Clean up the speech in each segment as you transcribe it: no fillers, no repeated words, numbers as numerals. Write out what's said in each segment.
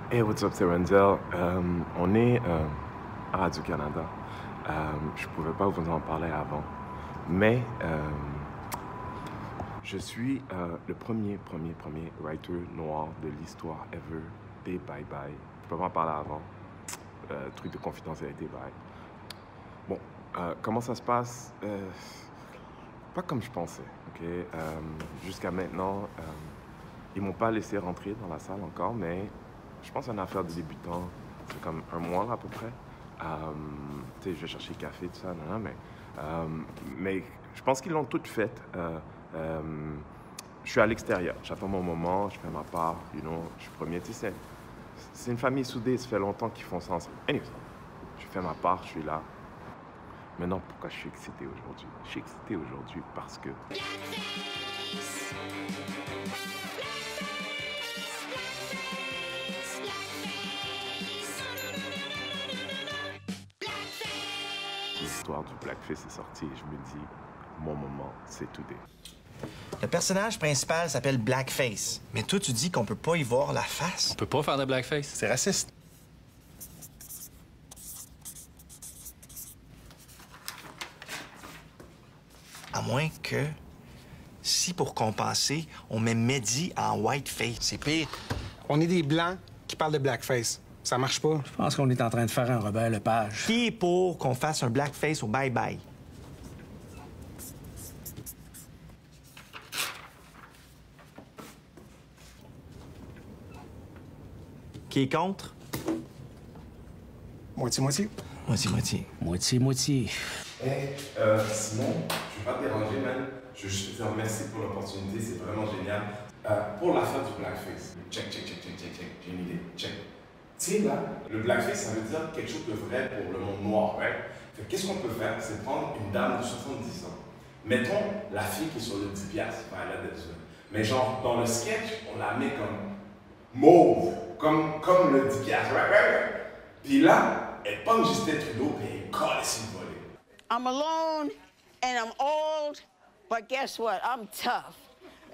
Hey, what's up, c'est Renzel. On est à Radio-Canada. Je pouvais pas vous en parler avant, mais je suis le premier writer noir de l'histoire ever des Bye Bye. Je peux pas en parler avant. Truc de confidentialité, bye. Bon, comment ça se passe? Pas comme je pensais, ok? Jusqu'à maintenant, ils m'ont pas laissé rentrer dans la salle encore, mais je pense que c'est une affaire de débutant. C'est comme un mois là, à peu près. Tu sais, je vais chercher le café, tout ça, mais je pense qu'ils l'ont toutes faites. Je suis à l'extérieur, j'attends mon moment, je fais ma part, je suis premier. Tu sais, c'est une famille soudée, ça fait longtemps qu'ils font ça ensemble. Anyway, je fais ma part, je suis là. Maintenant, pourquoi je suis excité aujourd'hui? Je suis excité aujourd'hui parce que l'histoire du blackface est sortie et je me dis, mon moment, c'est today. Le personnage principal s'appelle Blackface. Mais toi, tu dis qu'on peut pas y voir la face. On peut pas faire de blackface. C'est raciste. À moins que, si pour compenser, on met Mehdi en whiteface. C'est pire. On est des Blancs qui parlent de blackface. Ça marche pas. Je pense qu'on est en train de faire un Robert Lepage. Qui est pour qu'on fasse un blackface au bye-bye? Qui est contre? Moitié-moitié. Moitié-moitié. Moitié-moitié. Hey, Simon, je vais pas te déranger, man. Je veux juste te dire merci pour l'opportunité, c'est vraiment génial. Pour l'affaire du blackface, check. J'ai une idée, check. Tu sais, là, le blackface, ça veut dire quelque chose de vrai pour le monde noir, right? Fait qu'est-ce qu'on peut faire? C'est prendre une dame de 70 ans. Mettons la fille qui est sur le 10$, enfin, elle a des yeux. Mais genre, dans le sketch, on la met comme mauve, comme le 10$, right? Puis là, elle pogne Justin Trudeau, puis elle colle sur le volet. I'm alone and I'm old, but guess what? I'm tough.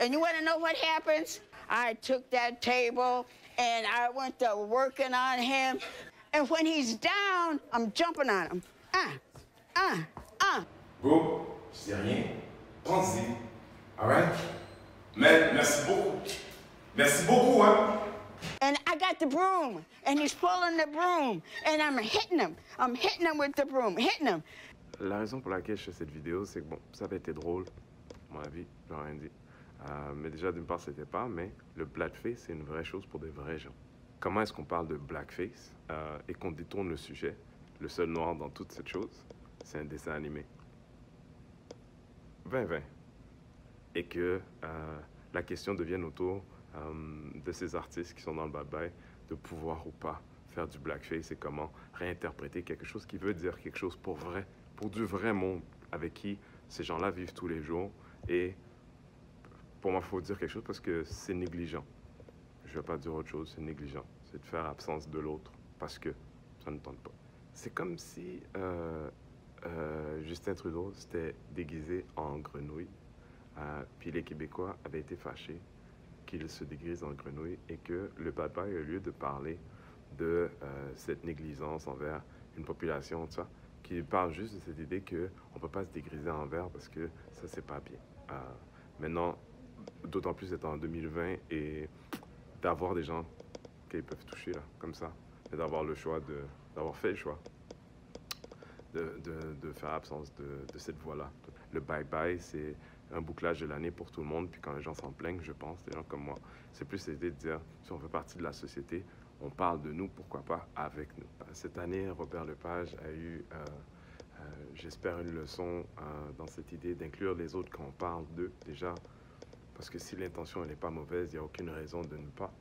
And you want to know what happens? I took that table and I went to working on him. And when he's down, I'm jumping on him. Bro, je dis rien. Pense-y. All right? Mais merci beaucoup. Merci beaucoup, hein? And I got the broom, and he's pulling the broom, and I'm hitting him. I'm hitting him with the broom, hitting him. La raison pour laquelle je fais cette vidéo, c'est que bon, ça avait été drôle, à mon avis, je n'ai rien dit. Mais déjà, d'une part, c'était pas, mais le blackface, c'est une vraie chose pour des vrais gens. Comment est-ce qu'on parle de blackface et qu'on détourne le sujet? Le seul noir dans toute cette chose, c'est un dessin animé. 2020. Et que la question devienne autour de ces artistes qui sont dans le bye-bye, de pouvoir ou pas faire du blackface et comment réinterpréter quelque chose qui veut dire quelque chose pour vrai, pour du vrai monde avec qui ces gens-là vivent tous les jours. Et pour moi, il faut dire quelque chose parce que c'est négligent. Je ne vais pas dire autre chose, c'est négligent. C'est de faire absence de l'autre parce que ça ne tente pas. C'est comme si Justin Trudeau s'était déguisé en grenouille, puis les Québécois avaient été fâchés qu'il se déguise en grenouille et que le bye-bye, au lieu de parler de cette négligence envers une population, tout ça, qui parle juste de cette idée qu'on ne peut pas se dégriser envers parce que ça, c'est pas bien. Maintenant, d'autant plus être en 2020 et d'avoir des gens qui peuvent toucher, là, comme ça, et d'avoir le choix, d'avoir fait le choix de faire absence de cette voie-là. Le bye-bye, c'est un bouclage de l'année pour tout le monde, puis quand les gens s'en plaignent, je pense, des gens comme moi, c'est plus l'idée de dire, si on fait partie de la société, on parle de nous, pourquoi pas avec nous. Cette année, Robert Lepage a eu, j'espère, une leçon dans cette idée d'inclure les autres quand on parle d'eux, déjà, parce que si l'intention n'est pas mauvaise, il n'y a aucune raison de ne pas.